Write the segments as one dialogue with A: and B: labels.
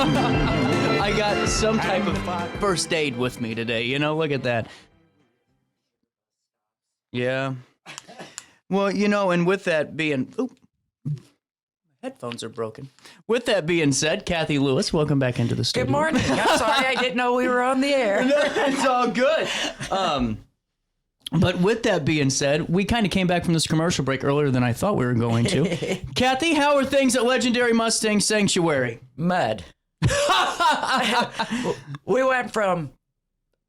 A: I got some type of first aid with me today. You know, look at that. Yeah. Well, you know, and with that being... Ooh, headphones are broken. With that being said, Kathy Lewis, welcome back into the studio.
B: Good morning. I'm sorry, I didn't know we were on the air.
A: No, it's all good. But with that being said, we kind of came back from this commercial break earlier than I thought we were going to. Kathy, how are things at Legendary Mustang Sanctuary?
B: Mud. We went from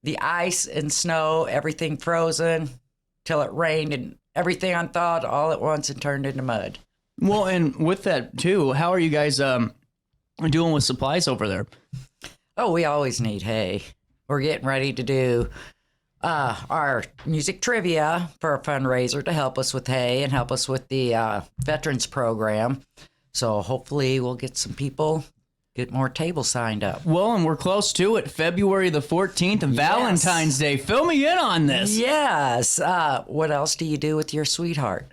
B: the ice and snow, everything frozen, till it rained and everything unthawed all at once and turned into mud.
A: Well, and with that, too, how are you guys doing with supplies over there?
B: Oh, we always need hay. We're getting ready to do our music trivia for a fundraiser to help us with hay and help us with the veterans program. So hopefully we'll get some people, get more tables signed up.
A: Well, and we're close to it. February the 14th, yes. Valentine's Day. Fill me in on this.
B: Yes. What else do you do with your sweetheart?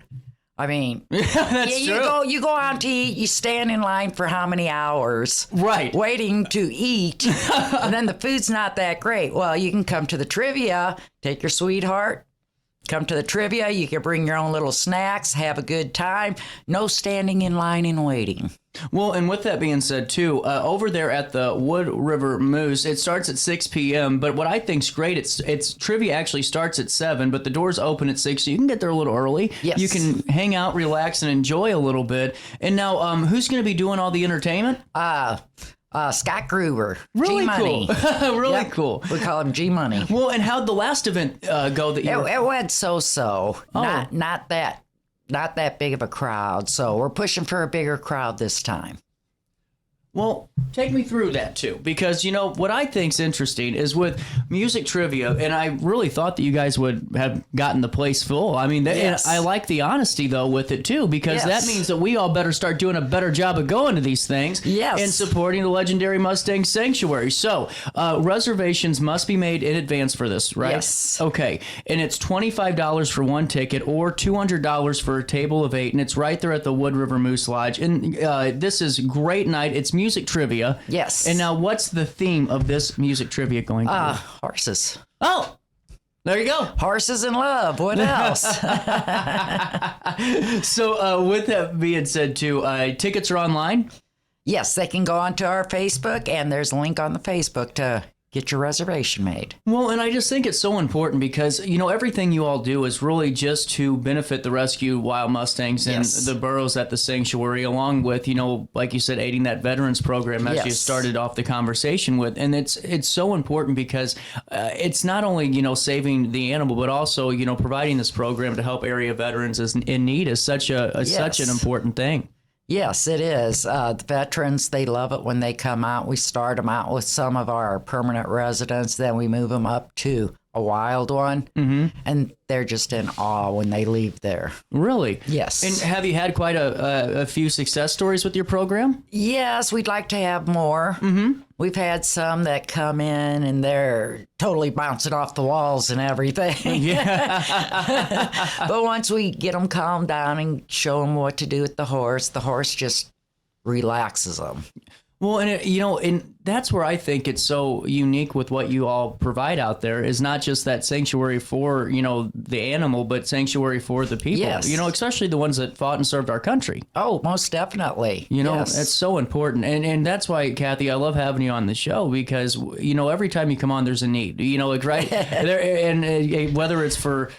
B: I mean,
A: that's
B: true. You go out to eat, you stand in line for how many hours?
A: Right.
B: Waiting to eat, and then the food's not that great. Well, you can come to the trivia, take your sweetheart, come to the trivia, you can bring your own little snacks, have a good time, no standing in line and waiting.
A: Well, and with that being said, too, over there at the Wood River Moose, it starts at 6 p.m., but what I think's great, it's trivia actually starts at 7, but the doors open at 6, so you can get there a little early.
B: Yes.
A: You can hang out, relax, and enjoy a little bit. And now, who's going to be doing all the entertainment?
B: Scott Gruber.
A: Really
B: G-Money.
A: Cool. Really cool.
B: We call him G-Money.
A: Well, and how'd the last event go that you
B: It went so-so.
A: Oh.
B: Not that big of a crowd, so we're pushing for a bigger crowd this time.
A: Well, take me through that, too, because, you know, what I think's interesting is with music trivia, and I really thought that you guys would have gotten the place full. I mean,
B: yes.
A: I like the honesty, though, with it, too, because
B: yes.
A: that means that we all better start doing a better job of going to these things
B: yes.
A: and supporting the Legendary Mustang Sanctuary. So, reservations must be made in advance for this, right?
B: Yes.
A: Okay, and it's $25 for one ticket or $200 for a table of 8, and it's right there at the Wood River Moose Lodge. And this is a great night. It's music trivia.
B: Yes.
A: And now, what's the theme of this music trivia going to be?
B: Horses.
A: Oh, there you go.
B: Horses in love. What else?
A: So, with that being said, too, tickets are online?
B: Yes, they can go onto our Facebook, and there's a link on the Facebook to get your reservation made.
A: Well, and I just think it's so important because, you know, everything you all do is really just to benefit the rescue wild Mustangs and
B: yes.
A: the burros at the sanctuary, along with, you know, like you said, aiding that veterans program as
B: yes.
A: you started off the conversation with. And it's so important because it's not only, you know, saving the animal, but also, you know, providing this program to help area veterans in need is such
B: yes.
A: such an important thing.
B: Yes, it is. The veterans, they love it when they come out. We start them out with some of our permanent residents, then we move them up to a wild one, and they're just in awe when they leave there.
A: Really?
B: Yes.
A: And have you had quite a few success stories with your program?
B: Yes, we'd like to have more. We've had some that come in and they're totally bouncing off the walls and everything.
A: Yeah.
B: But once we get them calmed down and show them what to do with the horse just relaxes them.
A: Well, and you know, and that's where I think it's so unique with what you all provide out there is not just that sanctuary for, you know, the animal, but sanctuary for the people.
B: Yes.
A: You know, especially the ones that fought and served our country.
B: Oh, most definitely.
A: You know,
B: yes.
A: It's so important. And that's why, Kathy, I love having you on the show because, you know, every time you come on, there's a need. You know, like right there, and whether it's for,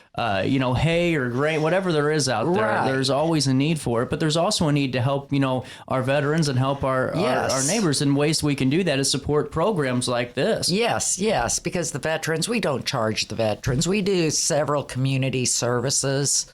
A: you know, hay or grain, whatever there is out there,
B: right.
A: There's always a need for it. But there's also a need to help, you know, our veterans and help our neighbors. And ways we can do that is support programs like this.
B: Yes, because the veterans, we don't charge the veterans. We do several community services.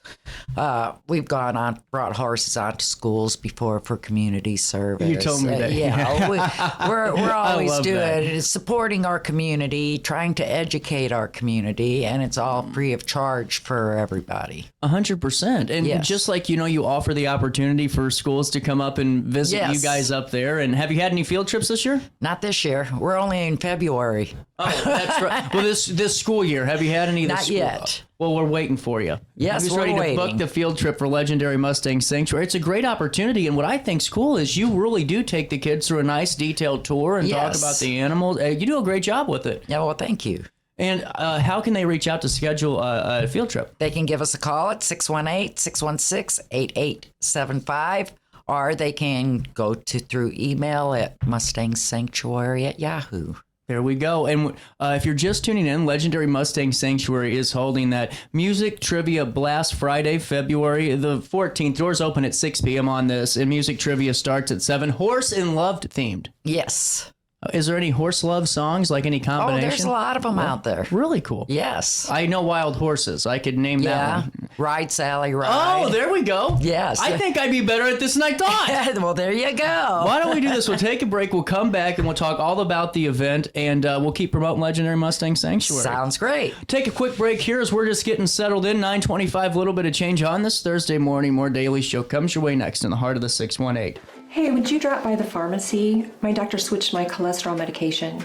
B: We've brought horses out to schools before for community service.
A: You told me that.
B: Yeah, we're always doing supporting our community, trying to educate our community, and it's all free of charge for everybody.
A: 100%. And just like, you know, you offer the opportunity for schools to come up and visit you guys up there. And have you had any field trips this year?
B: not this year. We're only in February.
A: Oh, that's right. Well, this school year, have you had any?
B: Not yet.
A: Well, we're waiting for you.
B: Yes,
A: Who's
B: we're
A: ready
B: waiting.
A: to book the field trip for Legendary Mustang Sanctuary? It's a great opportunity, and what I think's cool is you really do take the kids through a nice detailed tour and talk about the animals. You do a great job with it.
B: Yeah, well, thank you.
A: And how can they reach out to schedule a field trip?
B: They can give us a call at 618-616-8875, or they can go through email at mustangsanctuary@yahoo.
A: There we go. And if you're just tuning in, Legendary Mustang Sanctuary is holding that Music Trivia Blast Friday, February the 14th. Doors open at 6 p.m. on this, and Music Trivia starts at 7. Horse and Loved themed.
B: Yes.
A: Is there any horse love songs, like any combination?
B: Oh, there's a lot of them out there.
A: Really cool.
B: Yes.
A: I know Wild Horses. I could name that one.
B: Ride, Sally, Ride.
A: Oh, there we go.
B: Yes.
A: I think I'd be better at this than I thought.
B: Well, there you go.
A: Why don't we do this? We'll take a break. We'll come back and we'll talk all about the event, and we'll keep promoting Legendary Mustang Sanctuary.
B: Sounds great.
A: Take a quick break here as we're just getting settled in. 9:25, a little bit of change on this Thursday morning. More Daily Show comes your way next in the heart of the 618.
C: Hey, would you drop by the pharmacy? My doctor switched my cholesterol medication.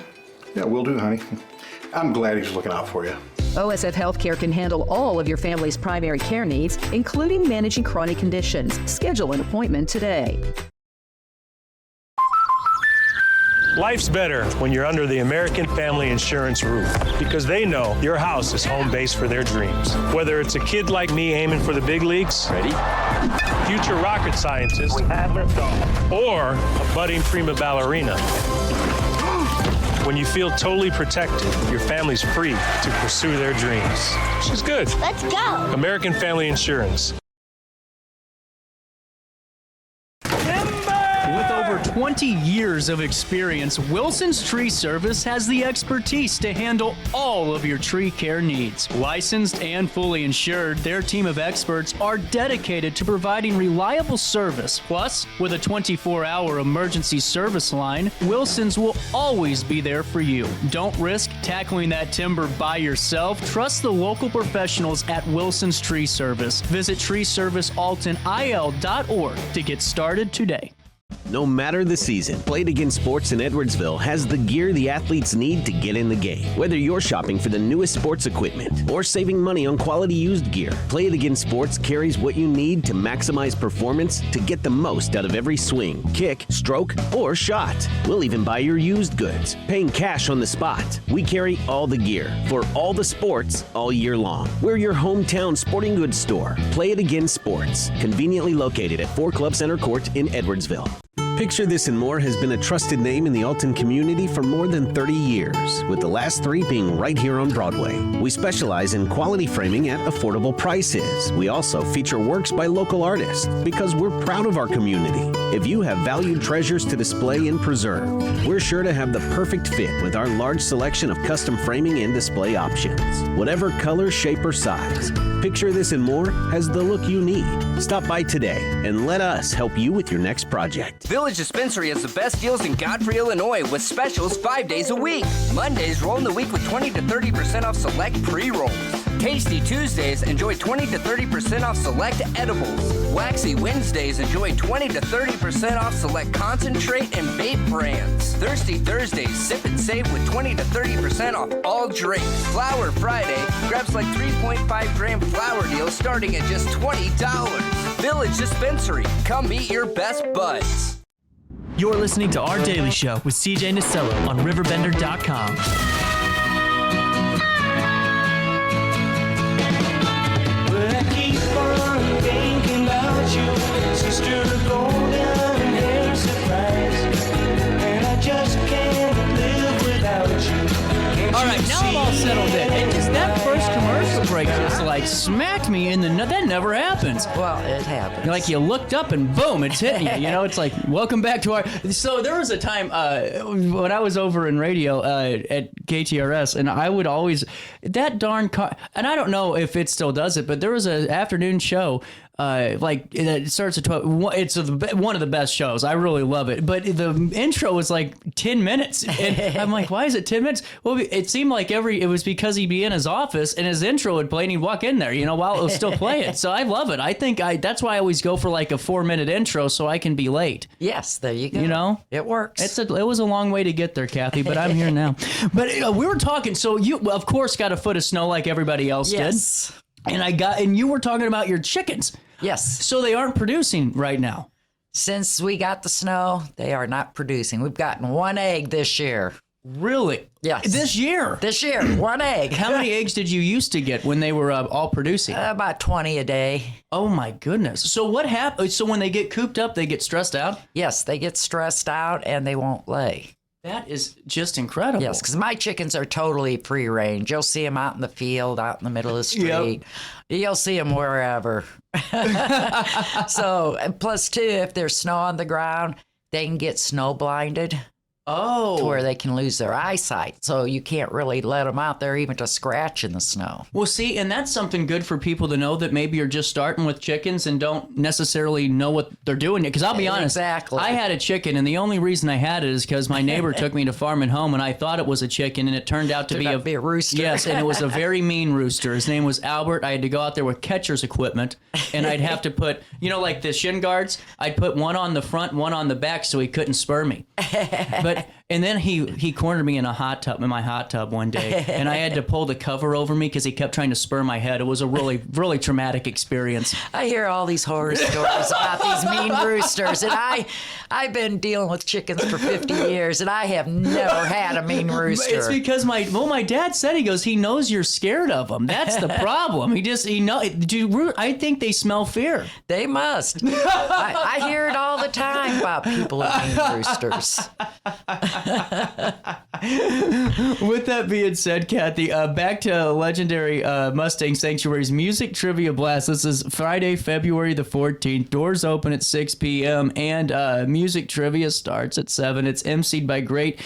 D: Yeah, will do, honey. I'm glad he's looking out for you.
E: OSF Healthcare can handle all of your family's primary care needs, including managing chronic conditions. Schedule an appointment today.
F: Life's better when you're under the American Family Insurance roof, because they know your house is home base for their dreams. Whether it's a kid like me aiming for the big leagues, ready? Future rocket scientist, or a budding prima ballerina. When you feel totally protected, your family's free to pursue their dreams. She's good.
G: Let's go.
F: American Family Insurance.
A: With over 20 years of experience, Wilson's Tree Service has the expertise to handle all of your tree care needs. Licensed and fully insured, their team of experts are dedicated to providing reliable service. Plus, with a 24-hour emergency service line, Wilson's will always be there for you. Don't risk tackling that timber by yourself. Trust the local professionals at Wilson's Tree Service. Visit treeservicealtonil.org to get started today.
H: No matter the season, Play It Again Sports in Edwardsville has the gear the athletes need to get in the game. Whether you're shopping for the newest sports equipment or saving money on quality used gear, Play It Again Sports carries what you need to maximize performance to get the most out of every swing, kick, stroke, or shot. We'll even buy your used goods, paying cash on the spot. We carry all the gear for all the sports all year long. We're your hometown sporting goods store. Play It Again Sports, conveniently located at 4 Club Center Court in Edwardsville. Picture This and More has been a trusted name in the Alton community for more than 30 years, with the last 3 being right here on Broadway. We specialize in quality framing at affordable prices. We also feature works by local artists because we're proud of our community. If you have valued treasures to display and preserve, we're sure to have the perfect fit with our large selection of custom framing and display options. Whatever color, shape, or size, Picture This and More has the look you need. Stop by today and let us help you with your next project.
I: Village Dispensary has the best deals in Godfrey, Illinois, with specials 5 days a week. Mondays, roll in the week with 20 to 30% off select pre-rolls. Tasty Tuesdays, enjoy 20 to 30% off select edibles. Waxy Wednesdays, enjoy 20 to 30% off select concentrate and vape brands. Thirsty Thursdays, sip and save with 20 to 30% off all drinks. Flower Friday, grab like 3.5 gram flower deals starting at just $20. Village Dispensary, come meet your best buds.
J: You're listening to Our Daily Show with CJ Nasello on RiverBender.com.
K: But I keep on thinking about you, sister golden hair surprise, and I just can't live without you.
A: All right, now I'm all settled in. And just that first commercial break just like smacked me in the nut. That never happens.
B: Well, it happens.
A: Like you looked up and boom, it's hitting you. You know, it's like, welcome back to our. So there was a time when I was over in radio at KTRS, and I would always, that darn car, and I don't know if it still does it, but there was an afternoon show it starts at 12. It's one of the best shows. I really love it. But the intro was like 10 minutes. And I'm like, why is it 10 minutes? Well, it seemed like it was because he'd be in his office and his intro would play and he'd walk in there, while it was still playing. So I love it. I think that's why I always go for like a 4-minute intro so I can be late.
B: Yes, there you go. It works.
A: It was a long way to get there, Kathy, but I'm here now. But we were talking, so you, of course, got a foot of snow like everybody else did. And you were talking about your chickens.
B: Yes.
A: So they aren't producing right now.
B: Since we got the snow, they are not producing. We've gotten 1 egg this year.
A: Really?
B: Yes.
A: This year?
B: This year, 1 egg.
A: How many eggs did you used to get when they were all producing?
B: About 20 a day.
A: Oh my goodness. So what happens? So when they get cooped up, they get stressed out?
B: Yes, they get stressed out and they won't lay.
A: That is just incredible.
B: Yes, because my chickens are totally free range. You'll see them out in the field, out in the middle of the street. Yep. You'll see them wherever. So, and plus too, if there's snow on the ground, they can get snow blinded.
A: Oh.
B: To where they can lose their eyesight. So you can't really let them out there even to scratch in the snow.
A: Well, see, and that's something good for people to know that maybe you're just starting with chickens and don't necessarily know what they're doing. Because I'll be honest, I had a chicken, and the only reason I had it is because my neighbor took me to Farm and Home, and I thought it was a chicken, and it turned out to be a
B: rooster.
A: Yes, and it was a very mean rooster. His name was Albert. I had to go out there with catcher's equipment, and I'd have to put, like the shin guards, I'd put one on the front, one on the back, so he couldn't spur me. And then he cornered me in my hot tub one day, and I had to pull the cover over me because he kept trying to spur my head. It was a really, really traumatic experience.
B: I hear all these horror stories about these mean roosters, and I've been dealing with chickens for 50 years, and I have never had a mean rooster.
A: It's because my dad said, he knows you're scared of them. That's the problem. I think they smell fear.
B: They must. I hear it all the time about people with mean roosters.
A: With that being said, Kathy, back to Legendary Mustang Sanctuary's Music Trivia Blast. This is Friday, February the 14th. Doors open at 6 p.m. and music trivia starts at 7. It's emceed by great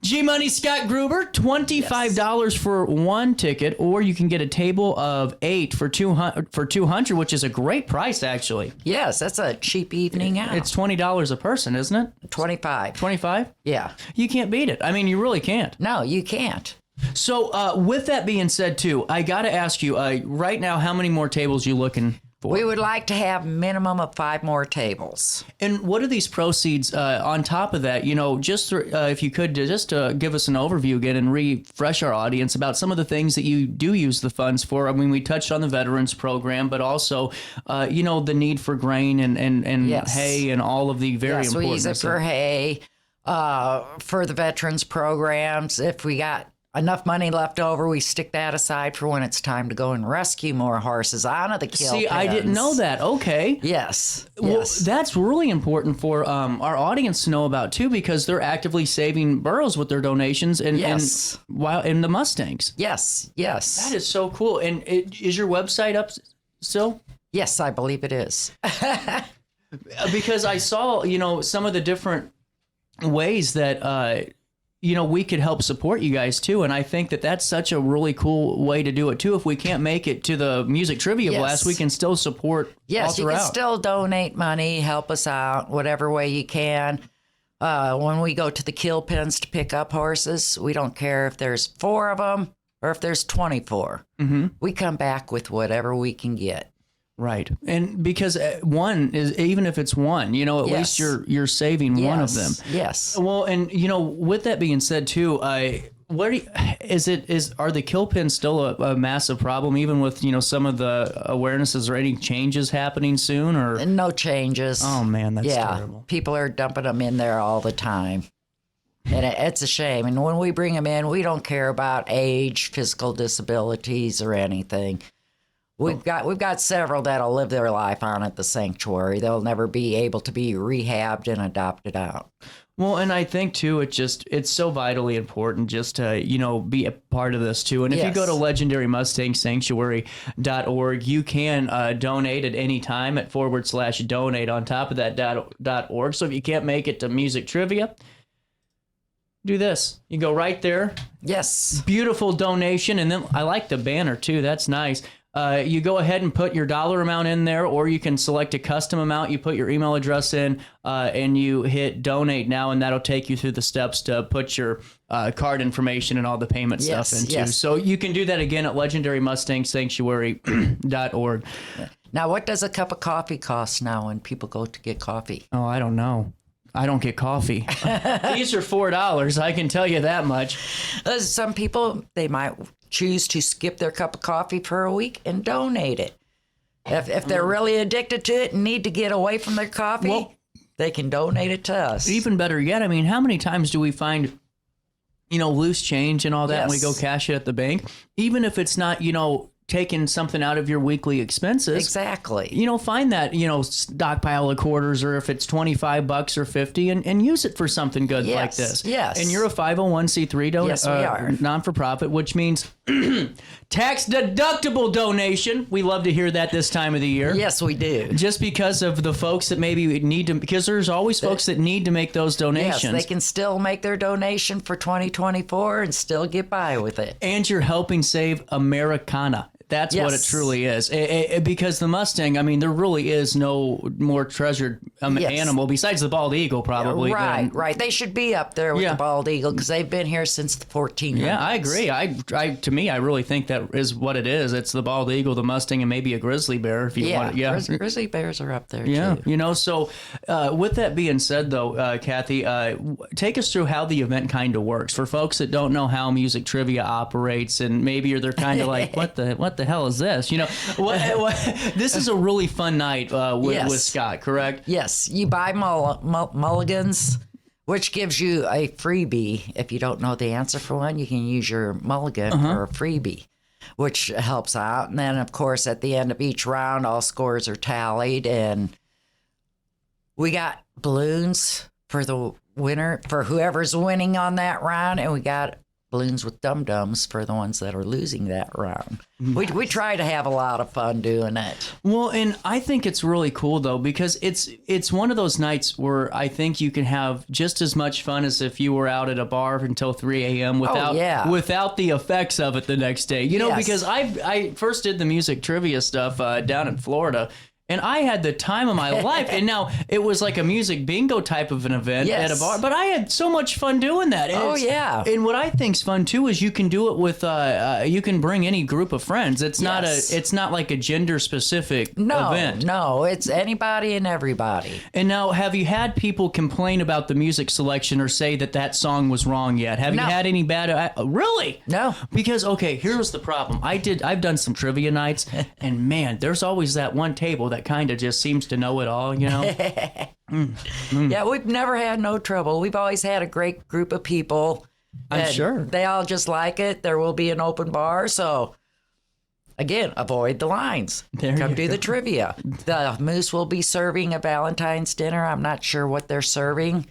A: G-Money Scott Gruber. $25 for one ticket, or you can get a table of 8 for 200, which is a great price, actually.
B: Yes, that's a cheap evening out.
A: It's $20 a person, isn't it?
B: 25.
A: 25?
B: Yeah.
A: You can't beat it. I mean, you really can't.
B: No, you can't.
A: So with that being said, too, I got to ask you, right now, how many more tables you looking for?
B: We would like to have minimum of 5 more tables.
A: And what are these proceeds on top of that? Just if you could just give us an overview again and refresh our audience about some of the things that you do use the funds for. I mean, we touched on the veterans program, but also, the need for grain and
B: yes.
A: hay and all of the very important.
B: Yes, we use it for hay, for the veterans programs. If we got enough money left over, we stick that aside for when it's time to go and rescue more horses out of the kill
A: See,
B: pens.
A: I didn't know that. Okay.
B: Yes.
A: Well, that's really important for our audience to know about, too, because they're actively saving burros with their donations and the Mustangs.
B: Yes, yes.
A: That is so cool. And is your website up still?
B: Yes, I believe it is.
A: Because I saw, some of the different ways that we could help support you guys too, and I think that that's such a really cool way to do it too. If we can't make it to the Music Trivia Blast, we can still support all throughout.
B: You can still donate money, help us out, whatever way you can. When we go to the kill pens to pick up horses, we don't care if there's 4 of them or if there's 24. Mm-hmm. We come back with whatever we can get.
A: Right. And because one is, even if it's one, at least you're saving one of them.
B: Yes.
A: Well, and with that being said too, are the kill pens still a massive problem, even with some of the awarenesses, or any changes happening soon, or
B: no changes?
A: Oh man, that's terrible.
B: People are dumping them in there all the time. And it's a shame. And when we bring them in, we don't care about age, physical disabilities, or anything. We've got several that'll live their life on at the sanctuary. They'll never be able to be rehabbed and adopted out.
A: Well, and I think too, it's so vitally important just to be a part of this too. And if you go to legendarymustangsanctuary.org, you can donate at any time at /donate on top of that .org. So if you can't make it to Music Trivia, do this. You go right there.
B: Yes.
A: Beautiful donation, and then I like the banner too. That's nice. you go ahead and put your dollar amount in there, or you can select a custom amount. You put your email address in, and you hit donate now, and that'll take you through the steps to put your card information and all the payment stuff into.
B: Yes.
A: So you can do that again at legendarymustangsanctuary.org.
B: Now, what does a cup of coffee cost now when people go to get coffee?
A: Oh, I don't know. I don't get coffee. These are $4. I can tell you that much.
B: Some people, they might choose to skip their cup of coffee for a week and donate it. If they're really addicted to it and need to get away from their coffee, they can donate it to us.
A: Even better yet, I mean, how many times do we find, loose change and all that, and we go cash it at the bank? Even if it's not, taking something out of your weekly expenses.
B: Exactly.
A: Find that, stockpile of quarters, or if it's $25 or $50, and use it for something good like this.
B: Yes.
A: And you're a 501c3
B: Yes, we are.
A: non-for-profit, which means tax deductible donation. We love to hear that this time of the year.
B: Yes, we do.
A: Just because of the folks that maybe need to, because there's always folks that need to make those donations.
B: Yes, they can still make their donation for 2024 and still get by with it.
A: And you're helping save Americana. That's what it truly is. Because the Mustang, I mean, there really is no more treasured animal besides the bald eagle, probably.
B: Right. They should be up there with the bald eagle because they've been here since the 1400s.
A: Yeah, I agree. To me, I really think that is what it is. It's the bald eagle, the Mustang, and maybe a grizzly bear if you want it. Yeah,
B: grizzly bears are up there, too.
A: So with that being said, though, Kathy, take us through how the event kind of works. For folks that don't know how music trivia operates, and maybe they're kind of like, what the hell is this? This is a really fun night with Scott, correct?
B: Yes. You buy mulligans, which gives you a freebie. If you don't know the answer for one, you can use your mulligan for a freebie, which helps out. And then, of course, at the end of each round, all scores are tallied, and we got balloons for the winner, for whoever's winning on that round, and we got balloons with dum-dums for the ones that are losing that round. We try to have a lot of fun doing it.
A: Well, and I think it's really cool, though, because it's one of those nights where I think you can have just as much fun as if you were out at a bar until 3 a.m. without the effects of it the next day. Because I first did the music trivia stuff down in Florida, and I had the time of my life. And now it was like a music bingo type of an event at a bar. But I had so much fun doing that. And And what I think's fun too is you can do it with you can bring any group of friends. It's not like a gender specific event.
B: No, it's anybody and everybody.
A: And now, have you had people complain about the music selection or say that song was wrong yet? Have you had any bad? Really?
B: No.
A: Because here's the problem. I've done some trivia nights, and man, there's always that one table that kind of just seems to know it all, Yeah,
B: we've never had no trouble. We've always had a great group of people.
A: I'm sure.
B: They all just like it. There will be an open bar, so again, avoid the lines. Come do the trivia. The Moose will be serving a Valentine's dinner. I'm not sure what they're serving.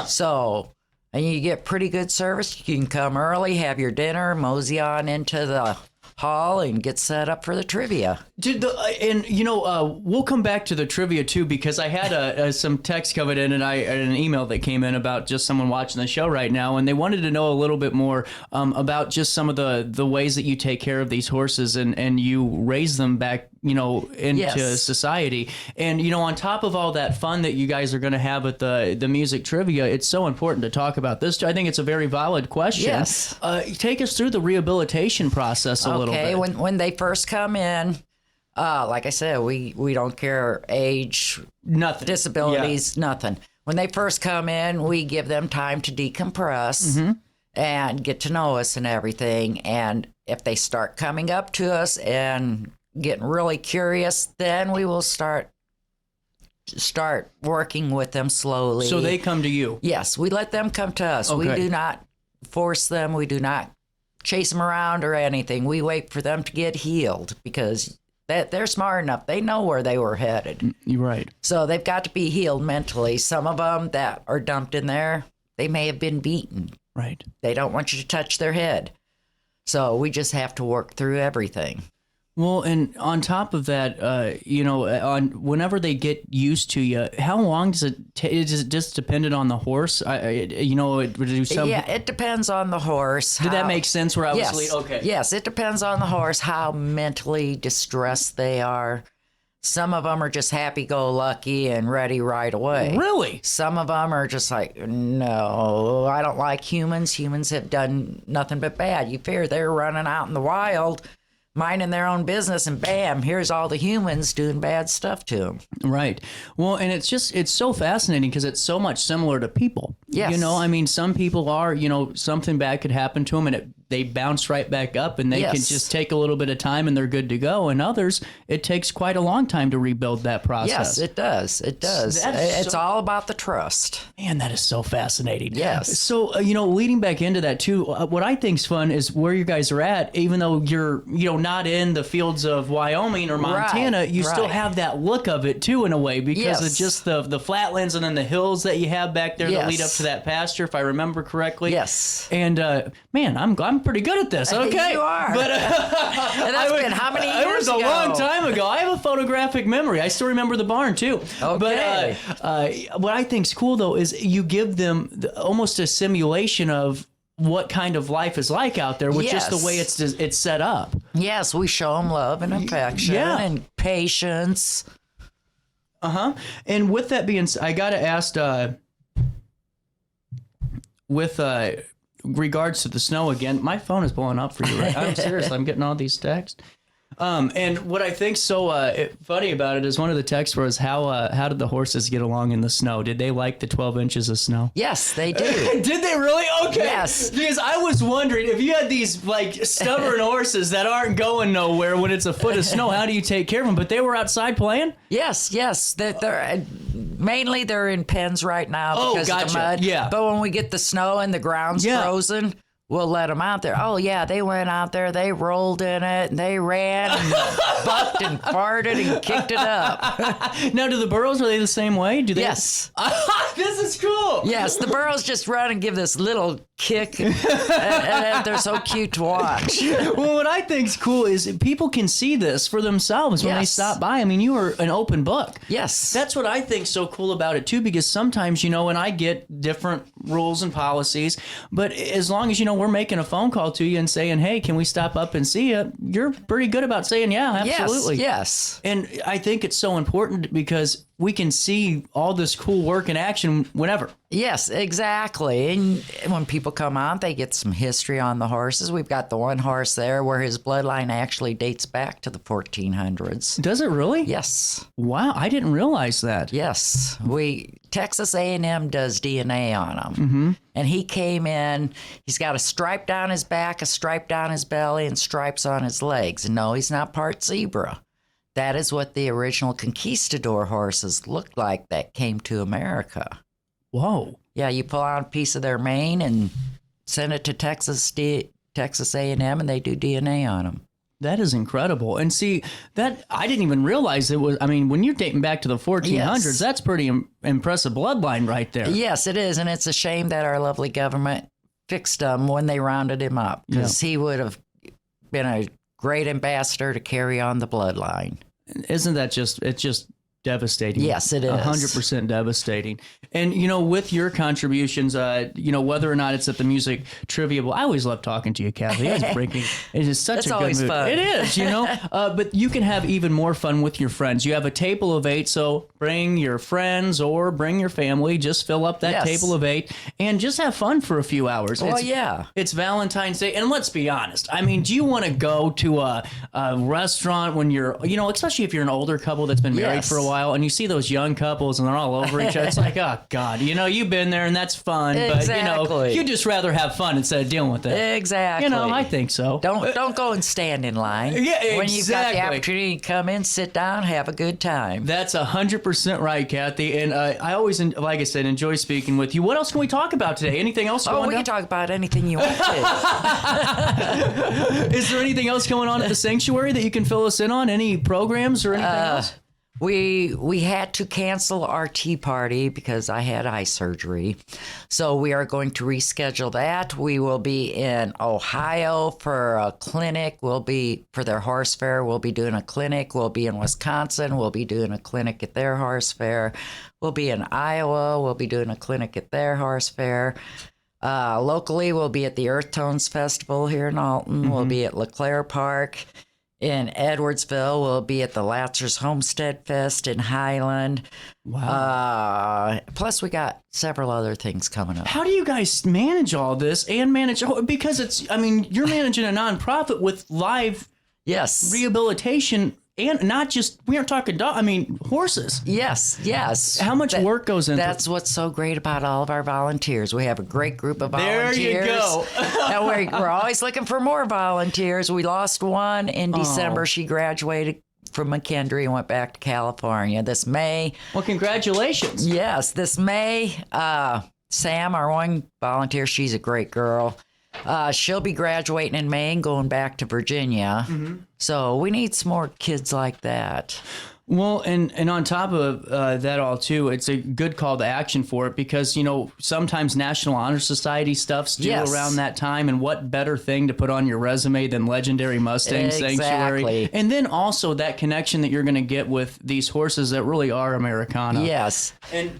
B: So, and you get pretty good service. You can come early, have your dinner, mosey on into the hall and get set up for the trivia.
A: We'll come back to the trivia too, because I had some text coming in and an email that came in about just someone watching the show right now, and they wanted to know a little bit more about just some of the ways that you take care of these horses and you raise them back into society. And on top of all that fun that you guys are going to have at the music trivia, it's so important to talk about this. I think it's a very valid question.
B: Yes.
A: Take us through the rehabilitation process a little bit.
B: Okay, when they first come in, like I said, we don't care age,
A: nothing,
B: disabilities, nothing. When they first come in, we give them time to decompress and get to know us and everything. And if they start coming up to us and getting really curious, then we will start working with them slowly.
A: So they come to you?
B: Yes, we let them come to us.
A: Okay.
B: We do not force them. We do not chase them around or anything. We wait for them to get healed because they're smart enough. They know where they were headed.
A: You're right.
B: So they've got to be healed mentally. Some of them that are dumped in there, they may have been beaten.
A: Right.
B: They don't want you to touch their head. So we just have to work through everything.
A: Well, and on top of that, on whenever they get used to you, how long does it take? Is it just dependent on the horse? It would do some.
B: Yeah, it depends on the horse.
A: Did that make sense? Where I was leading? Okay.
B: Yes, it depends on the horse how mentally distressed they are. Some of them are just happy-go-lucky and ready right away.
A: Really?
B: Some of them are just like, no, I don't like humans. Humans have done nothing but bad. You figure they're running out in the wild, minding their own business, and bam, here's all the humans doing bad stuff to them.
A: Right. Well, and it's so fascinating because it's so much similar to people.
B: Yes.
A: Some people are, something bad could happen to them and they bounce right back up and they can just take a little bit of time and they're good to go. And others, it takes quite a long time to rebuild that process.
B: Yes, it does. It does. It's all about the trust.
A: Man, that is so fascinating.
B: Yes.
A: So, leading back into that too, what I think's fun is where you guys are at, even though you're, not in the fields of Wyoming or Montana, you still have that look of it too in a way because of just the flatlands and then the hills that you have back there that lead up to that pasture, if I remember correctly.
B: Yes.
A: And man, I'm pretty good at this. Okay.
B: You are.
A: But
B: and that's been how many years ago?
A: It was a long time ago. I have a photographic memory. I still remember the barn too.
B: Okay.
A: But what I think's cool though is you give them almost a simulation of what kind of life is like out there with just the way it's set up.
B: Yes, we show them love and affection and patience.
A: And with that being said, I got to ask, with regards to the snow again, my phone is blowing up for you, right? I'm serious. I'm getting all these texts. And what I think's so funny about it is one of the texts was how did the horses get along in the snow? Did they like the 12 inches of snow?
B: Yes, they do.
A: Did they really? Okay.
B: Yes.
A: Because I was wondering if you had these stubborn horses that aren't going nowhere when it's a foot of snow, how do you take care of them? But they were outside playing?
B: Yes. They're mainly they're in pens right now because of the mud.
A: Yeah.
B: But when we get the snow and the ground's frozen, we'll let them out there. Oh, yeah, they went out there. They rolled in it, and they ran and bucked and farted and kicked it up.
A: Now, do the burros, are they the same way? Do they?
B: Yes.
A: This is cool.
B: Yes, the burros just run and give this little kick, and they're so cute to watch.
A: Well, what I think's cool is people can see this for themselves when they stop by. I mean, you are an open book.
B: Yes.
A: That's what I think's so cool about it, too, because sometimes, and I get different rules and policies, but as long as, we're making a phone call to you and saying, hey, can we stop up and see you? You're pretty good about saying, yeah, absolutely.
B: Yes.
A: And I think it's so important because we can see all this cool work in action whenever.
B: Yes, exactly. And when people come on, they get some history on the horses. We've got the one horse there where his bloodline actually dates back to the 1400s.
A: Does it really?
B: Yes.
A: Wow, I didn't realize that.
B: Yes. Texas A&M does DNA on him. Mm-hmm. And he came in, he's got a stripe down his back, a stripe down his belly, and stripes on his legs. And no, he's not part zebra. That is what the original conquistador horses looked like that came to America.
A: Whoa.
B: Yeah, you pull out a piece of their mane and send it to Texas A&M, and they do DNA on them.
A: That is incredible. And see, that I didn't even realize it was, I mean, when you're dating back to the 1400s, that's pretty impressive bloodline right there.
B: Yes, it is. And it's a shame that our lovely government fixed him when they rounded him up, because he would have been a great ambassador to carry on the bloodline.
A: Isn't that it's just devastating?
B: Yes, it is.
A: 100% devastating. And, with your contributions, whether or not it's at the music trivia, I always love talking to you, Kathy. It's breaking. It is such a good
B: always
A: mood.
B: Fun.
A: It is, but you can have even more fun with your friends. You have a table of 8, so bring your friends or bring your family. Just fill up that table of 8 and just have fun for a few hours.
B: Well, yeah.
A: It's Valentine's Day. And let's be honest. I mean, do you want to go to a restaurant when you're, especially if you're an older couple that's been married for a while, and you see those young couples and they're all over each other? It's like, oh God, you've been there and that's fun,
B: exactly.
A: But you'd just rather have fun instead of dealing with it.
B: Exactly.
A: I think so.
B: Don't go and stand in line.
A: Yeah, exactly.
B: When you've got the opportunity to come in, sit down, have a good time.
A: That's 100% right, Kathy. And I always, like I said, enjoy speaking with you. What else can we talk about today? Anything else going on?
B: We can talk about anything you want to.
A: Is there anything else going on at the sanctuary that you can fill us in on? Any programs or anything else?
B: We had to cancel our tea party because I had eye surgery. So we are going to reschedule that. We will be in Ohio for a clinic. We'll be for their horse fair. We'll be doing a clinic. We'll be in Wisconsin. We'll be doing a clinic at their horse fair. We'll be in Iowa. We'll be doing a clinic at their horse fair. Locally, we'll be at the Earth Tones Festival here in Alton. We'll be at LeClaire Park. In Edwardsville, we'll be at the Latzer's Homestead Fest in Highland.
A: Wow.
B: Plus, we got several other things coming up.
A: How do you guys manage all this and manage? Because you're managing a nonprofit with live rehabilitation. And not just, we aren't talking horses.
B: Yes.
A: How much work goes into
B: That's what's so great about all of our volunteers. We have a great group of volunteers.
A: There you go.
B: And we're always looking for more volunteers. We lost one in December. She graduated from McKendree and went back to California this May.
A: Well, congratulations.
B: Yes, this May. Sam, our one volunteer, she's a great girl. She'll be graduating in May and going back to Virginia. Mm-hmm. So we need some more kids like that.
A: Well, and on top of that all, too, it's a good call to action for it because, sometimes National Honor Society stuff's due around that time. And what better thing to put on your resume than Legendary Mustang Sanctuary? And then also that connection that you're going to get with these horses that really are Americana.
B: Yes.
A: And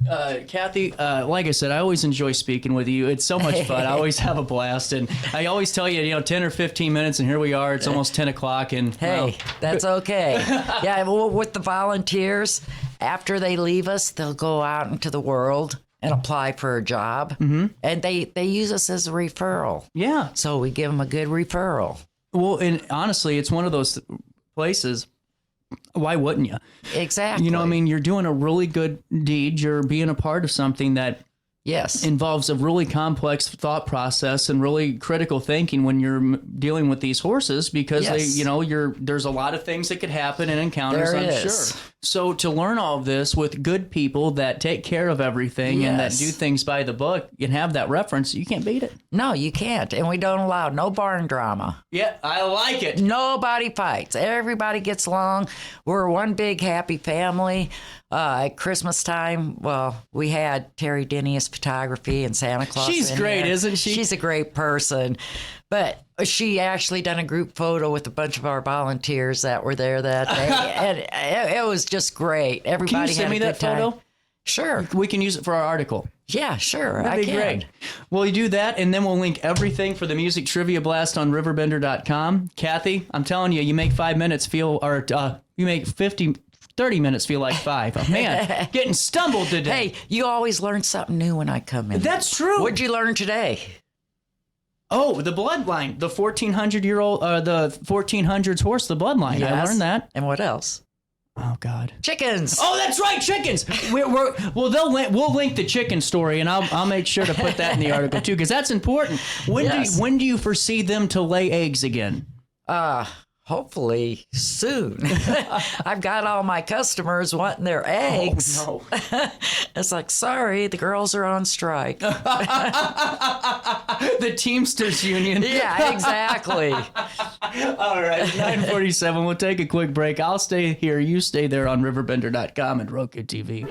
A: Kathy, like I said, I always enjoy speaking with you. It's so much fun. I always have a blast. And I always tell you, 10 or 15 minutes, and here we are. It's almost 10 o'clock. And
B: hey, that's okay. Yeah, well, with the volunteers, after they leave us, they'll go out into the world and apply for a job. Mm-hmm. And they use us as a referral.
A: Yeah.
B: So we give them a good referral.
A: Well, and honestly, it's one of those places. Why wouldn't you?
B: Exactly.
A: You're doing a really good deed. You're being a part of something that involves a really complex thought process and really critical thinking when you're dealing with these horses because there's a lot of things that could happen in encounters, I'm sure. So to learn all of this with good people that take care of everything and that do things by the book and have that reference, you can't beat it.
B: No, you can't. And we don't allow no barn drama.
A: Yeah, I like it.
B: Nobody fights. Everybody gets along. We're one big happy family. At Christmas time, we had Terry Denny's photography and Santa Claus.
A: She's great, isn't she?
B: She's a great person. But she actually done a group photo with a bunch of our volunteers that were there that day. And it was just great. Everybody
A: Can you send me that photo?
B: Sure.
A: We can use it for our article.
B: Yeah, sure.
A: That'd be great. Well, you do that, and then we'll link everything for the Music Trivia Blast on RiverBender.com. Kathy, I'm telling you, you make 5 minutes feel, or you make 30 minutes feel like 5. Oh, man, getting stumbled today.
B: Hey, you always learn something new when I come in.
A: That's true.
B: What'd you learn today?
A: Oh, the bloodline, the 1400-year-old, the 1400s horse, the bloodline. Yes. I learned that.
B: And what else?
A: Oh God,
B: chickens.
A: Oh, that's right, chickens. We'll link the chicken story, and I'll make sure to put that in the article too, because that's important. When do you foresee them to lay eggs again?
B: Hopefully soon. I've got all my customers wanting their eggs.
A: Oh, no.
B: It's like, sorry, the girls are on strike.
A: The Teamsters Union.
B: Yeah, exactly.
A: All right, 9:47. We'll take a quick break. I'll stay here. You stay there on RiverBender.com and Roku TV.